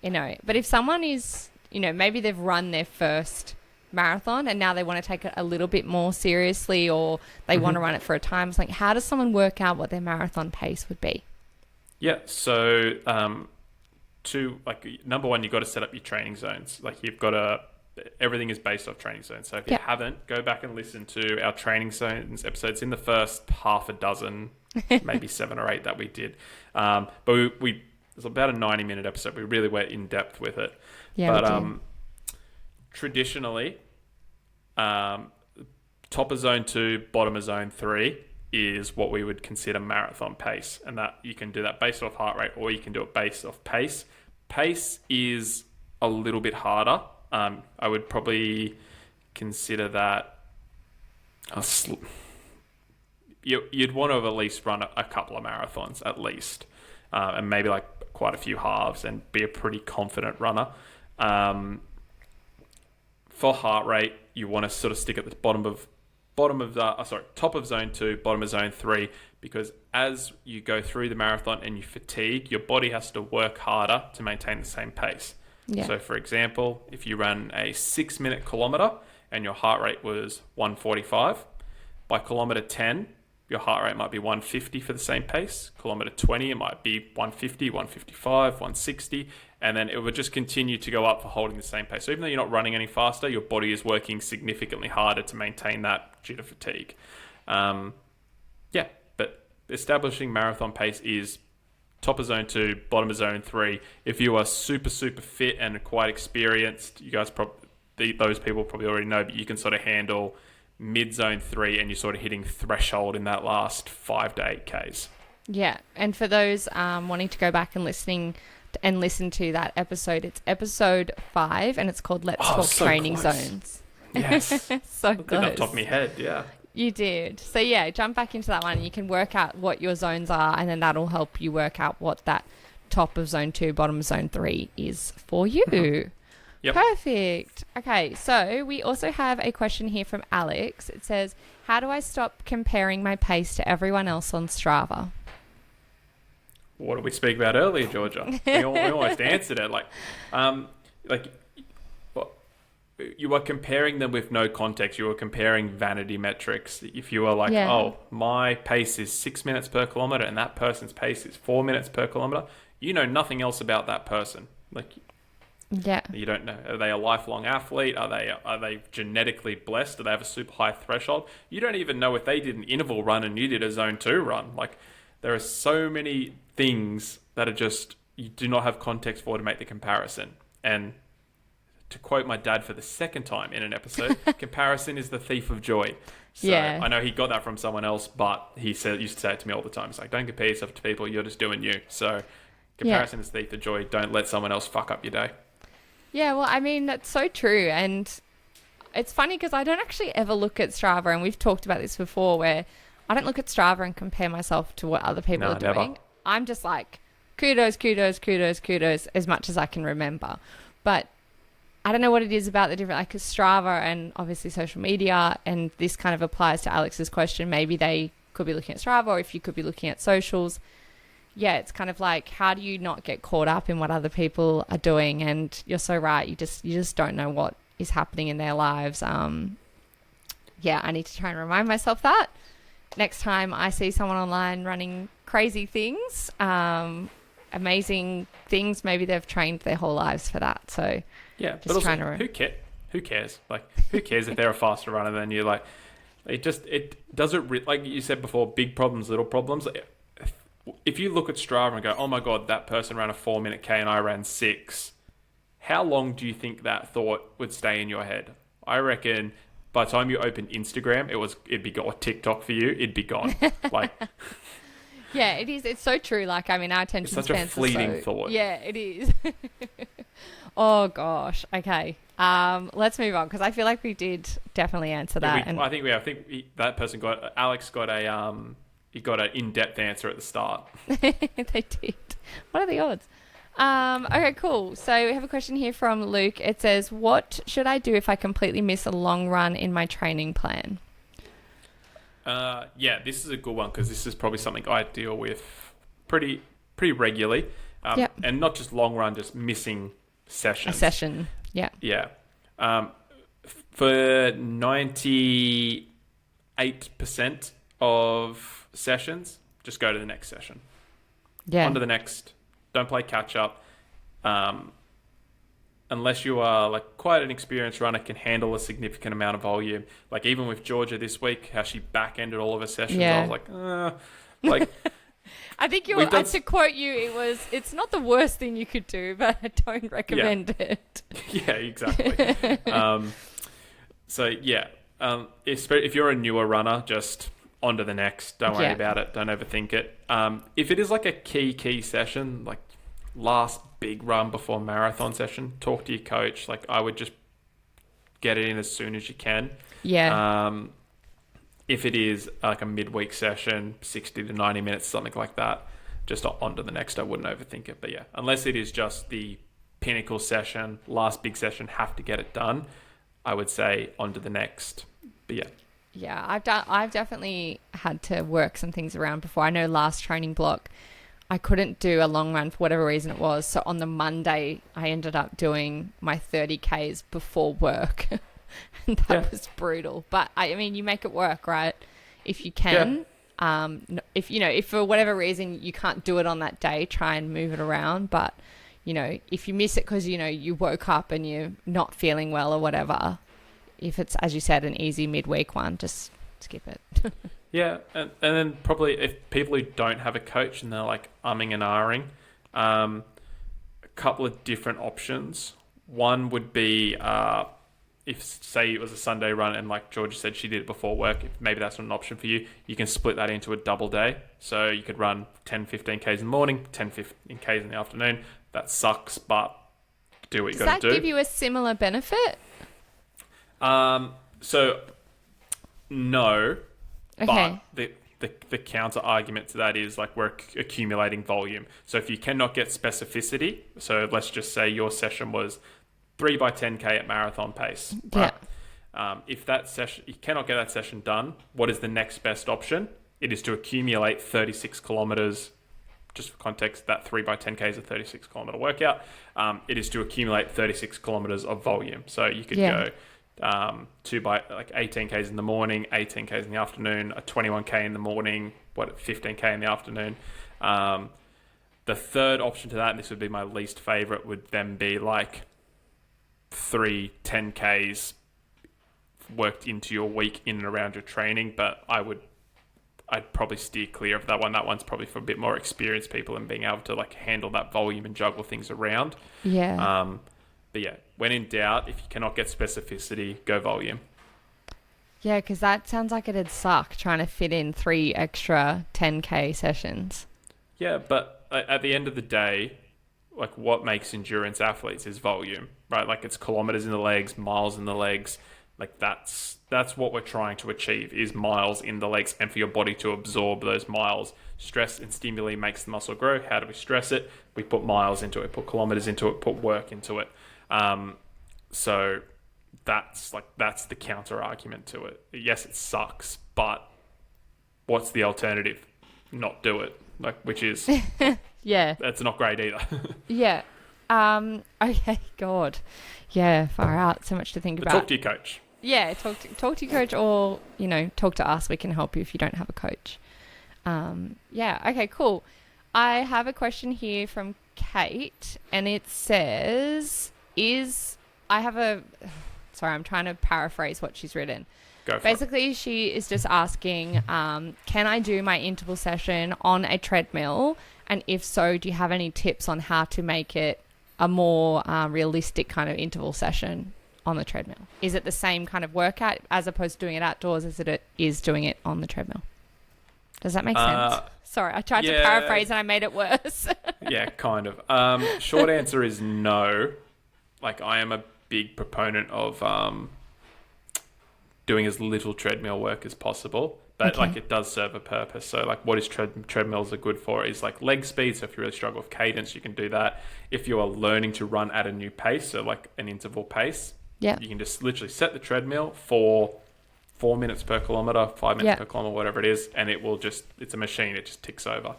But if someone is, maybe they've run their first marathon and now they want to take it a little bit more seriously, or they want to run it for a time. It's like, how does someone work out what their marathon pace would be? Yeah. So, number one, you've got to set up your training zones. Like everything is based off training zones. So if you haven't, go back and listen to our training zones episodes in the first half a dozen, maybe 7 or 8 that we did. But it was about a 90-minute episode. We really went in depth with it. Yeah, but traditionally, top of zone 2, bottom of zone 3 is what we would consider marathon pace. And that you can do that based off heart rate, or you can do it based off pace. Pace is a little bit harder. I would probably consider that you'd want to have at least run a couple of marathons at least, and maybe like quite a few halves, and be a pretty confident runner. For heart rate, you want to sort of stick at the top of zone 2, bottom of zone 3, because as you go through the marathon and you fatigue, your body has to work harder to maintain the same pace. Yeah. So for example, if you ran a 6-minute kilometer and your heart rate was 145, by kilometer 10, your heart rate might be 150 for the same pace. Kilometer 20, it might be 150, 155, 160, and then it would just continue to go up for holding the same pace. So even though you're not running any faster, your body is working significantly harder to maintain that due to fatigue. But establishing marathon pace is top of zone 2, bottom of zone 3. If you are super, super fit and quite experienced, you guys those people probably already know, but you can sort of handle mid-zone 3 and you're sort of hitting threshold in that last 5 to 8 Ks. Yeah, and for those wanting to go back and listen to that episode, it's episode 5 and it's called Let's Talk so Training close. Zones. Yes. So close. Off the top of my head, yeah. You did. So yeah, jump back into that one and you can work out what your zones are, and then that'll help you work out what that top of zone 2, bottom of zone 3 is for you. Yep. Perfect. Okay, so we also have a question here from Alex. It says, how do I stop comparing my pace to everyone else on Strava? What did we speak about earlier, Georgia? We almost answered it. You are comparing them with no context. You are comparing vanity metrics. If you are like, oh, my pace is 6 minutes per kilometer and that person's pace is 4 minutes per kilometer, you know nothing else about that person. You don't know. Are they a lifelong athlete? Are they genetically blessed? Do they have a super high threshold? You don't even know if they did an interval run and you did a zone 2 run. There are so many things that are just, you do not have context for to make the comparison. And to quote my dad for the second time in an episode, comparison is the thief of joy. So yeah. I know he got that from someone else, but he used to say it to me all the time. It's like, don't compare yourself to people, you're just doing you. So comparison is the thief of joy. Don't let someone else fuck up your day. Yeah, well, I mean, that's so true. And it's funny because I don't actually ever look at Strava, and we've talked about this before, where I don't look at Strava and compare myself to what other people are doing. Never. I'm just like, kudos, as much as I can remember. But I don't know what it is about the different, because Strava and obviously social media, and this kind of applies to Alex's question. Maybe they could be looking at Strava, or if you could be looking at socials. Yeah, it's kind of like, how do you not get caught up in what other people are doing? And you're so right. You just don't know what is happening in their lives. I need to try and remind myself that next time I see someone online running crazy things, amazing things. Maybe they've trained their whole lives for that. So yeah, but also, who cares? Who cares if they're a faster runner than you? It doesn't, like you said before, big problems, little problems. If you look at Strava and go, oh my God, that person ran a 4-minute K and I ran 6, how long do you think that thought would stay in your head? I reckon by the time you opened Instagram, it'd be gone. Or TikTok for you, it'd be gone. Yeah, it is. It's so true. Like, I mean, our attention It's such a spans are fleeting thought. Yeah, it is. Oh gosh. Okay. Let's move on because I feel like we did definitely answer that. I think that person Alex got he got an in-depth answer at the start. They did. What are the odds? Okay, cool. So we have a question here from Luke. It says, what should I do if I completely miss a long run in my training plan? Yeah, this is a good one because this is probably something I deal with pretty regularly. Yep. And not just long run, just missing sessions. A session. Yeah. Yeah. For 98% of sessions, just go to the next session. Yeah. On to the next. Don't play catch up. Unless you are like quite an experienced runner, can handle a significant amount of volume. Like even with Georgia this week, how she back-ended all of her sessions, I was like, I think to quote you, it's not the worst thing you could do, but I don't recommend it. Yeah, exactly. If you're a newer runner, just on to the next. Don't worry about it. Don't overthink it. If it is like a key session, like last big run before marathon session, talk to your coach. Like I would just get it in as soon as you can. Yeah. If it is like a midweek session, 60 to 90 minutes, something like that, just on to the next. I wouldn't overthink it. But yeah, unless it is just the pinnacle session, last big session, have to get it done, I would say on to the next. But yeah. Yeah, I've definitely had to work some things around before. I know last training block, I couldn't do a long run for whatever reason it was. So on the Monday, I ended up doing my 30Ks before work. And that was brutal. But I mean, you make it work, right? If you can. Yeah. If for whatever reason you can't do it on that day, try and move it around. But, if you miss it because, you woke up and you're not feeling well or whatever, if it's, as you said, an easy midweek one, just skip it. Yeah. And then probably if people who don't have a coach and they're like umming and ahhing, a couple of different options. One would be, if say it was a Sunday run and like Georgia said she did it before work, if maybe that's not an option for you, you can split that into a double day. So you could run 10, 15 Ks in the morning, 10, 15 Ks in the afternoon. That sucks, but do what you got to do. Does that give you a similar benefit? So no, okay. But the counter argument to that is like we're accumulating volume. So if you cannot get specificity, so let's just say your session was 3 by 10K at marathon pace. Right? Yeah. If that session, you cannot get that session done, what is the next best option? It is to accumulate 36 kilometers. Just for context, that 3 by 10K is a 36 kilometer workout. It is to accumulate 36 kilometers of volume. So you could go 2 by like 18Ks in the morning, 18Ks in the afternoon, a 21K in the morning, 15K in the afternoon. The third option to that, and this would be my least favorite, would then be like 3 10Ks worked into your week in and around your training, but I'd probably steer clear of that one. That one's probably for a bit more experienced people and being able to like handle that volume and juggle things around. Yeah. But yeah, when in doubt, if you cannot get specificity, go volume. Yeah, because that sounds like it'd suck trying to fit in 3 extra 10K sessions. Yeah, but at the end of the day, like what makes endurance athletes is volume, right? Like it's kilometers in the legs, miles in the legs. Like that's what we're trying to achieve is miles in the legs and for your body to absorb those miles. Stress and stimuli makes the muscle grow. How do we stress it? We put miles into it, put kilometers into it, put work into it. So that's the counter argument to it. Yes, it sucks, but what's the alternative? Not do it. Like, which is yeah, that's not great either. Yeah. Okay. God. Yeah. Far out. So much to think about. Talk to your coach. Yeah. Talk to your coach, or talk to us. We can help you if you don't have a coach. Yeah. Okay. Cool. I have a question here from Kate, and it says, sorry, I'm trying to paraphrase what she's written. Basically, she is just asking, can I do my interval session on a treadmill? And if so, do you have any tips on how to make it a more realistic kind of interval session on the treadmill? Is it the same kind of workout as opposed to doing it outdoors as it is doing it on the treadmill? Does that make sense? Sorry, I tried to paraphrase and I made it worse. Yeah, kind of. Short answer is no. Like, I am a big proponent of doing as little treadmill work as possible, but like it does serve a purpose. So like, what is treadmills are good for is like leg speed. So if you really struggle with cadence, you can do that. If you are learning to run at a new pace, so like an interval pace, you can just literally set the treadmill for 4 minutes per kilometer, 5 minutes per kilometer, whatever it is, and it will it's a machine. It just ticks over.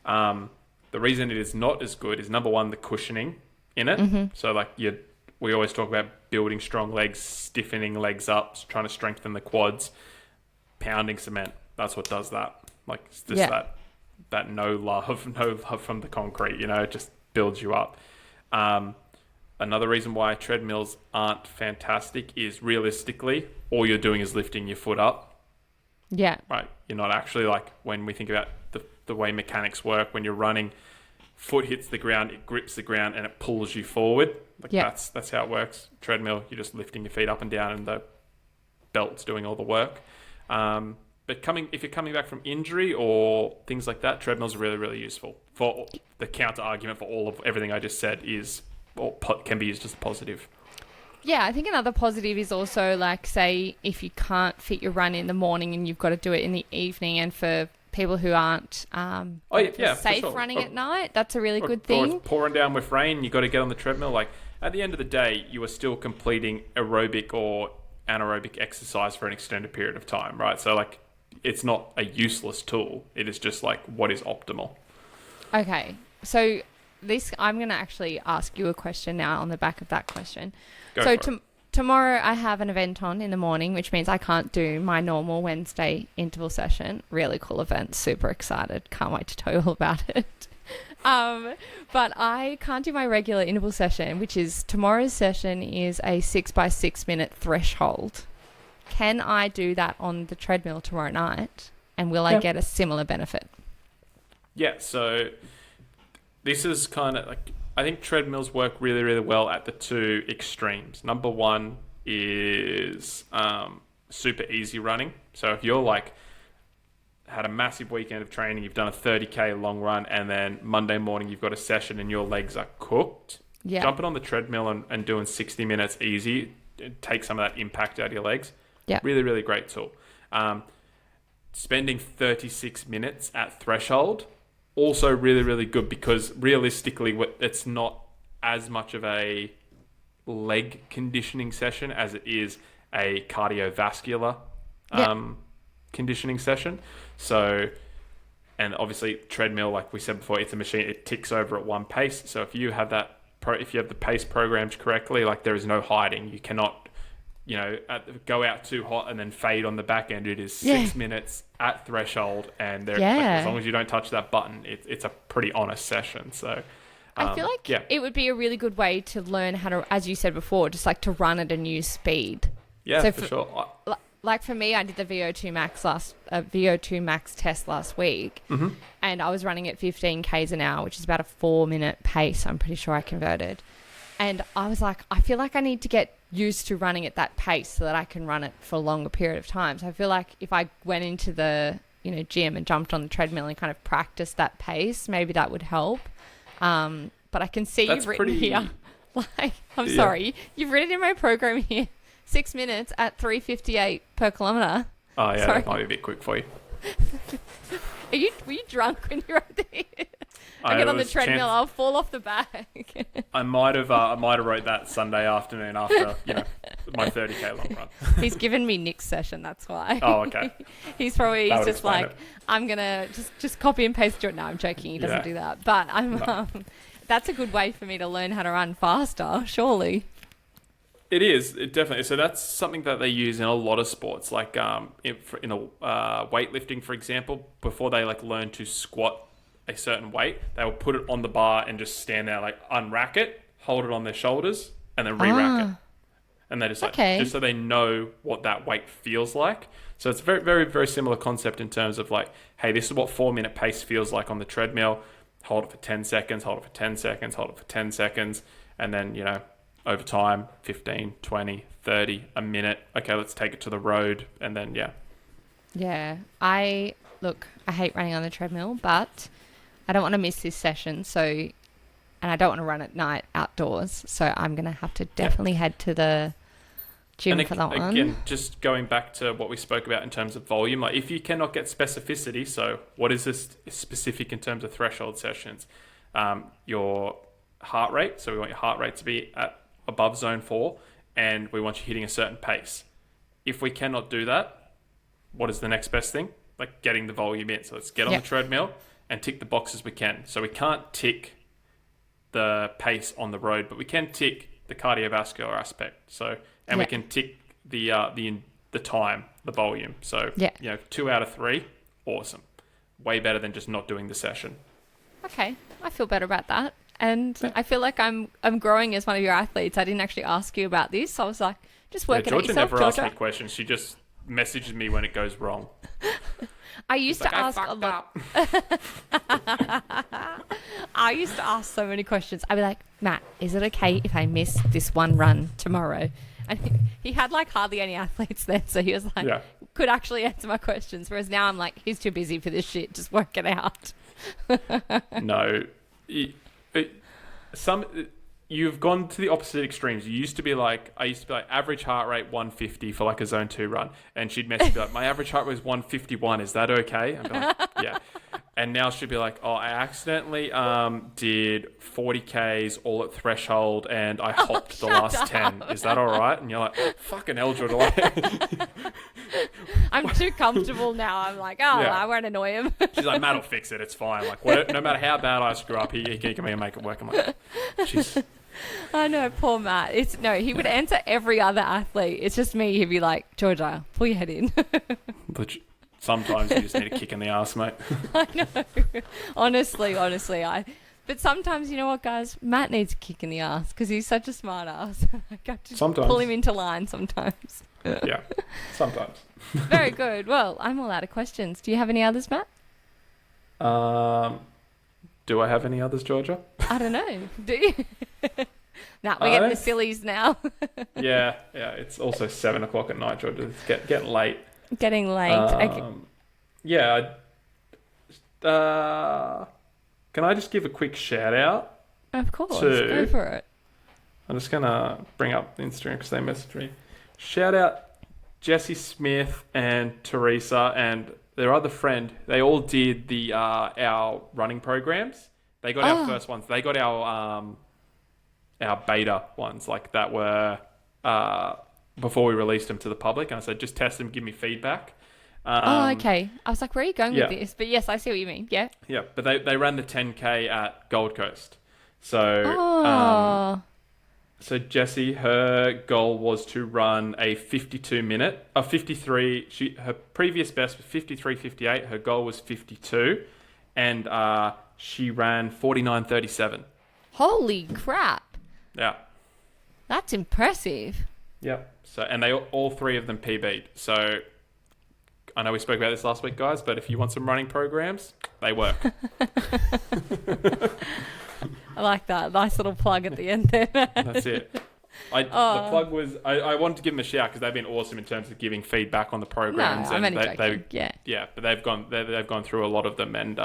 The reason it is not as good is, number one, the cushioning in it. So like we always talk about building strong legs, stiffening legs up, trying to strengthen the quads, pounding cement. That's what does that. Like, it's just that no love from the concrete, it just builds you up. Another reason why treadmills aren't fantastic is, realistically, all you're doing is lifting your foot up. Yeah. Right. You're not actually, like, when we think about the way mechanics work, when you're running, foot hits the ground, it grips the ground, and it pulls you forward. Like, that's how it works. Treadmill, you're just lifting your feet up and down, and the belt's doing all the work. But if you're coming back from injury or things like that, treadmills are really, really useful. For the counter argument for all of everything I just said can be used as a positive. Yeah, I think another positive is also, like, say if you can't fit your run in the morning and you've got to do it in the evening, and for people who aren't safe running at night, that's a really good thing. Or it's pouring down with rain, you've got to get on the treadmill. Like, at the end of the day, you are still completing aerobic or anaerobic exercise for an extended period of time, right? So, like, it's not a useless tool. It is just, like, what is optimal. Okay, so I'm going to actually ask you a question now on the back of that question. Tomorrow I have an event on in the morning, which means I can't do my normal Wednesday interval session. Really cool event. Super excited. Can't wait to tell you all about it. But I can't do my regular interval session, which is tomorrow's session is a 6x6 minute threshold. Can I do that on the treadmill tomorrow night? And will I get a similar benefit? Yeah, so this is kind of like, I think treadmills work really, really well at the two extremes. Number one is super easy running. So if you're like had a massive weekend of training, you've done a 30K long run, and then Monday morning you've got a session and your legs are cooked, jumping on the treadmill and doing 60 minutes easy, take some of that impact out of your legs. Yeah. Really, really great tool. Spending 36 minutes at threshold, also really, really good, because realistically it's not as much of a leg conditioning session as it is a cardiovascular conditioning session. So, and obviously treadmill, like we said before, it's a machine. It ticks over at one pace. So if you have if you have the pace programmed correctly, like, there is no hiding. You cannot, go out too hot and then fade on the back end. It is 6 minutes at threshold, and as long as you don't touch that button, it's a pretty honest session. So I feel like it would be a really good way to learn how to, as you said before, just like to run at a new speed. Yeah, so for sure. Like for me, I did the VO2 max test last week, and I was running at 15 k's an hour, which is about a 4-minute pace. I'm pretty sure I converted. And I was like, I feel like I need to get used to running at that pace so that I can run it for a longer period of time. So I feel like if I went into the gym and jumped on the treadmill and kind of practiced that pace, maybe that would help. But I can see you've written here, like, I'm sorry, you've written in my program here, 6 minutes at 3:58 per kilometre. Oh yeah, that might be a bit quick for you. Were you drunk when you wrote this? I get on the treadmill, I'll fall off the back. I might have wrote that Sunday afternoon after my 30K long run. He's given me Nick's session, that's why. Oh, okay. He's just like, I'm gonna just copy and paste it. No, I'm joking. He doesn't do that. But that's a good way for me to learn how to run faster, surely. It is, definitely. So that's something that they use in a lot of sports, like in weightlifting, for example. Before they learn to squat a certain weight, they will put it on the bar and just stand there, unrack it, hold it on their shoulders, and then re-rack it. And they just just so they know what that weight feels like. So it's a very, very, very similar concept in terms of hey, this is what 4-minute pace feels like on the treadmill. Hold it for 10 seconds, hold it for 10 seconds, hold it for 10 seconds, and then over time, 15, 20, 30, a minute. Okay, let's take it to the road, and then Yeah, I look, I hate running on the treadmill, but I don't want to miss this session. So, and I don't want to run at night outdoors. So I'm going to have to definitely head to the gym for that one. Again, just going back to what we spoke about in terms of volume, like if you cannot get specificity, so what is this specific in terms of threshold sessions? Your heart rate, so we want your heart rate to be at above zone 4, and we want you hitting a certain pace. If we cannot do that, what is the next best thing? Like getting the volume in. So let's get on the treadmill and tick the boxes we can. So we can't tick the pace on the road, but we can tick the cardiovascular aspect. So we can tick the time, the volume. So 2 out of 3, awesome. Way better than just not doing the session. Okay, I feel better about that. And I feel like I'm growing as one of your athletes. I didn't actually ask you about this. So I was like, just working Georgia at yourself, never asks me questions. She just messages me when it goes wrong. I used to ask a lot. I used to ask so many questions. I'd be like, Matt, is it okay if I miss this one run tomorrow? And he had like hardly any athletes then. So he was like, could actually answer my questions. Whereas now I'm like, he's too busy for this shit. Just work it out. No. You've gone to the opposite extremes. I used to be like average heart rate 150 for like a zone 2 run, and she'd message me like, my average heart rate was 151. Is that okay? I'd be like, yeah. And now she'd be like, oh, I accidentally did 40 Ks all at threshold, and I hopped the last 10. Is that all right? And you're like, fucking hell, Jordan. I'm too comfortable now. I'm like, I won't annoy him. She's like, Matt will fix it. It's fine. Like, no matter how bad I screw up, he can make it work. I'm like, jeez. I know, poor Matt. He would answer every other athlete. It's just me. He'd be like, Georgia, pull your head in. Sometimes you just need a kick in the ass, mate. I know. Honestly. But sometimes, you know what, guys? Matt needs a kick in the ass because he's such a smart ass. I got to pull him into line sometimes. Yeah, sometimes. Very good. Well, I'm all out of questions. Do you have any others, Matt? Do I have any others, Georgia? I don't know. Do you? Nah, we're getting the sillies now. Yeah. It's also 7 o'clock at night, Georgia. It's getting late. Getting late. Okay. Yeah. Can I just give a quick shout out? Of course. Go for it. I'm just going to bring up Instagram because they messaged me. Shout out Jesse Smith and Teresa and their other friend. They all did our running programs. They got our first ones. They got our beta ones, like that were before we released them to the public. And I said, just test them, give me feedback. Okay. I was like, where are you going with this? But yes, I see what you mean. Yeah. Yeah, but they ran the 10K at Gold Coast. So so Jessie, her goal was to run a 53. Her previous best was 53:58. Her goal was 52, and she ran 49:37. Holy crap! Yeah, that's impressive. Yep. So, and they all 3 of them PB'd. So, I know we spoke about this last week, guys, but if you want some running programs, they work. I like that. Nice little plug at the end there. That's it. The plug was, I wanted to give them a shout because they've been awesome in terms of giving feedback on the programs. No, I'm only joking. Yeah, but they've gone through a lot of them and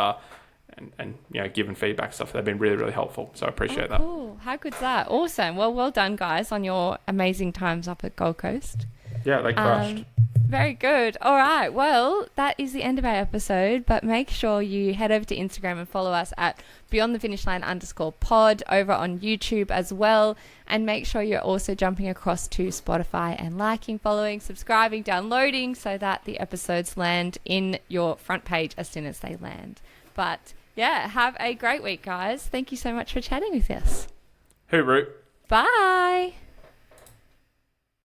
given feedback stuff. They've been really, really helpful. So I appreciate that. Cool. How good's that? Awesome. Well done, guys, on your amazing times up at Gold Coast. Yeah, they crushed. Very good. All right. Well, that is the end of our episode, but make sure you head over to Instagram and follow us at beyondthefinishline_pod over on YouTube as well. And make sure you're also jumping across to Spotify and liking, following, subscribing, downloading so that the episodes land in your front page as soon as they land. But yeah, have a great week, guys. Thank you so much for chatting with us. Hooroo. Bye.